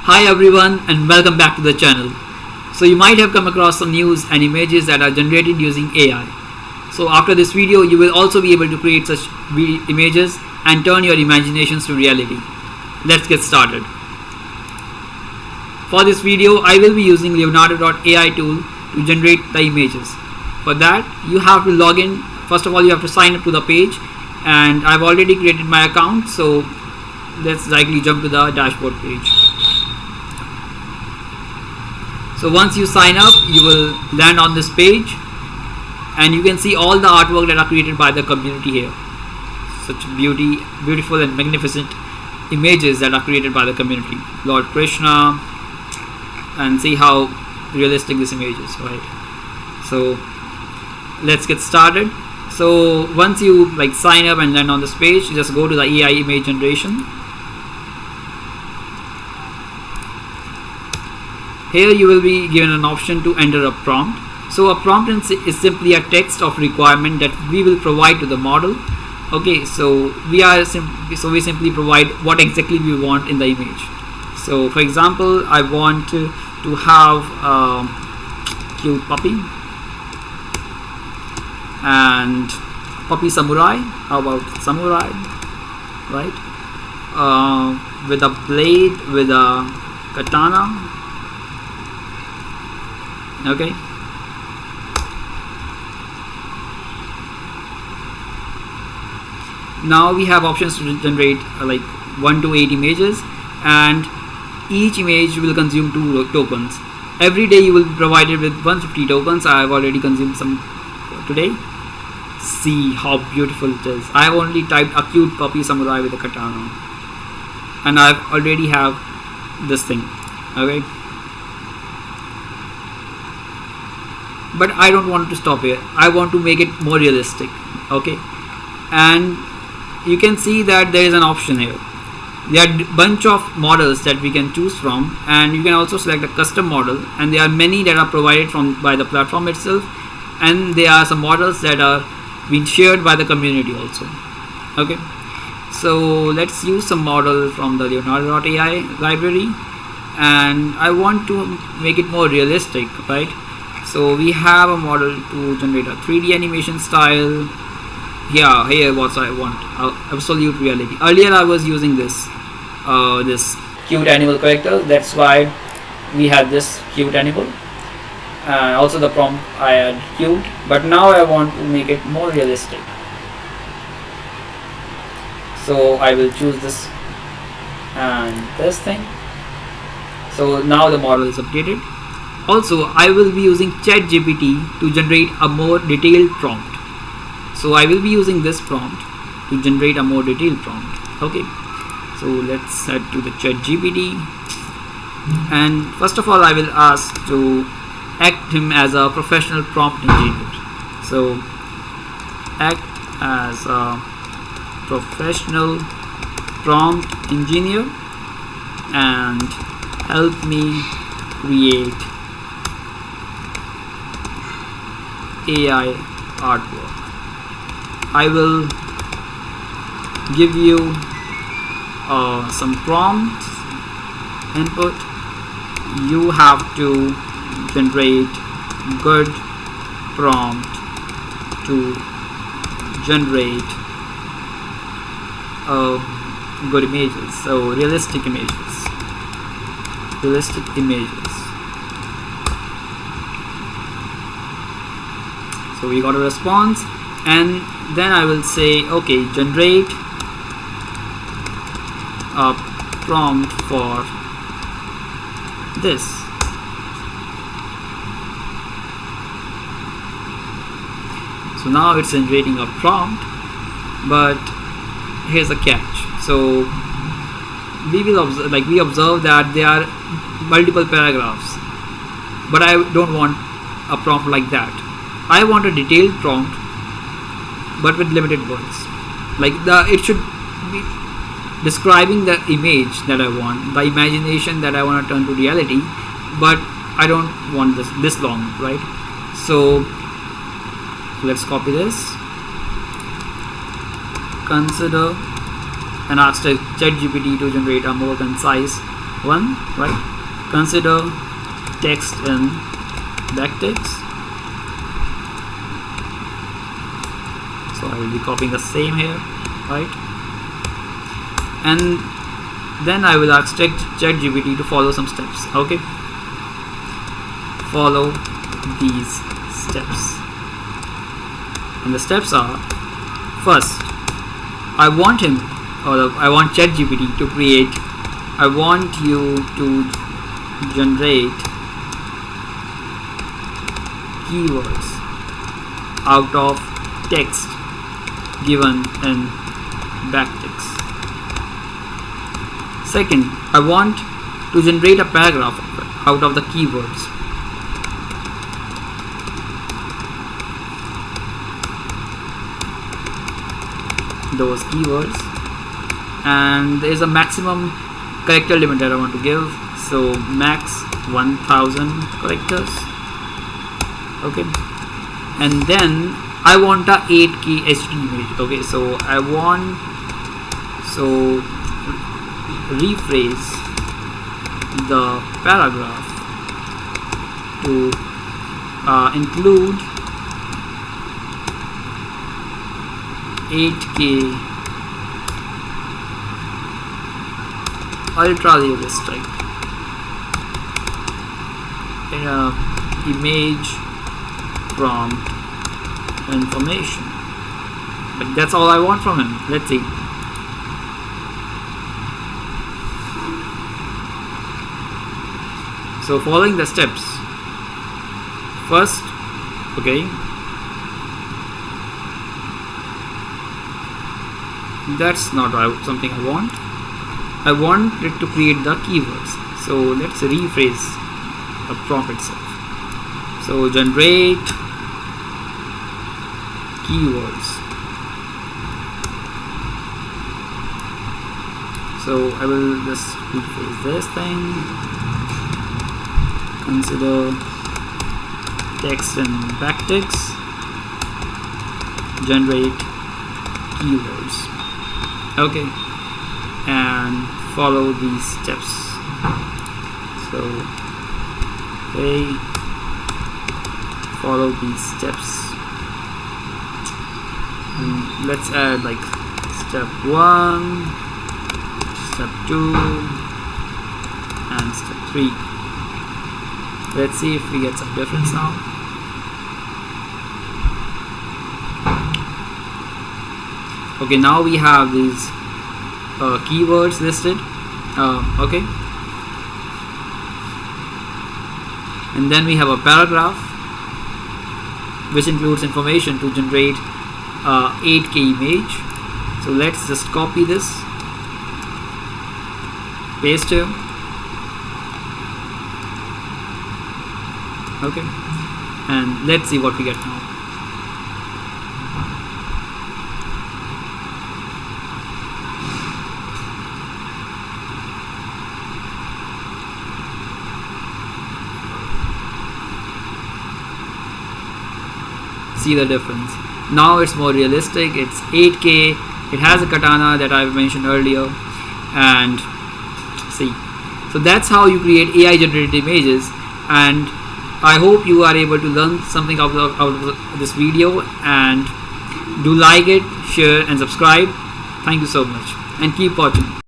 Hi everyone and welcome back to the channel. So you might have come across some news and images that are generated using AI. So after this video you will also be able to create such images and turn your imaginations to reality. Let's get started. For this video I will be using Leonardo.AI tool to generate the images. For that you have to log in. First of all you have to sign up to the page, and I've already created my account, so let's directly jump to the dashboard page. So once you sign up you will land on this page and you can see all the artwork that are created by the community here. Such beautiful and magnificent images that are created by the community. Lord Krishna, and see how realistic this image is, right? So let's get started. So once you sign up and land on this page, just go to the AI image generation. Here you will be given an option to enter a prompt. So a prompt is simply a text of requirement that we will provide to the model. Okay, so we simply provide what exactly we want in the image. So for example, I want to have a cute puppy and puppy samurai. How about samurai, right? With a blade, with a katana. Okay, now we have options to generate 1 to 8 images, and each image will consume 2 tokens. Every day you will be provided with 150 tokens. I have already consumed some for today. See how beautiful it is. I have only typed a cute puppy samurai with a katana, and I already have this thing. Okay, but I don't want to stop here. I want to make it more realistic. Okay, and you can see that there is an option here. There are a bunch of models that we can choose from, and you can also select a custom model, and there are many that are provided by the platform itself, and there are some models that are being shared by the community also. Okay, so let's use some model from the Leonardo.AI library, and I want to make it more realistic, right? So we have a model to generate a 3D animation style. Yeah, here what I want, absolute reality. Earlier I was using this cute animal character. That's why we had this cute animal. Also the prompt I had cute, but now I want to make it more realistic. So I will choose this and this thing. So now the model is updated. Also, I will be using ChatGPT to generate a more detailed prompt. So I will be using this prompt to generate a more detailed prompt. Okay, so let's head to the ChatGPT, and first of all I will ask to act him as a professional prompt engineer. So act as a professional prompt engineer and help me create AI artwork. I will give you some prompt input. You have to generate good prompt to generate good images. So realistic images. So we got a response, and then I will say okay, generate a prompt for this. So now it's generating a prompt, but here's a catch. So we observe that there are multiple paragraphs, but I don't want a prompt like that. I want a detailed prompt but with limited words. It should be describing the image that I want, the imagination that I want to turn to reality, but I don't want this long, right? So let's copy this, consider, and ask ChatGPT to generate a more concise 1, right? Consider text and backticks. So I will be copying the same here, right? And then I will ask ChatGPT to follow some steps. Okay, follow these steps, and the steps are: first, I want ChatGPT to create. I want you to generate keywords out of text given in backticks. Second, I want to generate a paragraph out of the keywords. Those keywords, and there is a maximum character limit that I want to give, so max 1000 characters. Okay, and then I want a 8K HD image. Okay, so I want, so rephrase the paragraph to include 8K ultra realistic image prompt information. But that's all I want from him. Let's see. So following the steps, first, okay, that's not something I want. I want it to create the keywords. So let's rephrase the prompt itself. So generate keywords. So I will just rephrase this thing. Consider text and backticks. Generate keywords. Okay, and follow these steps. So okay, follow these steps, and let's add like step 1, step 2, and step 3. Let's see if we get some difference now. Okay, now we have these keywords listed. Okay, and then we have a paragraph which includes information to generate 8K image. So let's just copy this, paste here. Okay, and let's see what we get now. See the difference. Now it's more realistic. It's 8K. It has a katana that I mentioned earlier, and see. So that's how you create AI generated images, and I hope you are able to learn something out of this video, and do like it, share and subscribe. Thank you so much, and keep watching.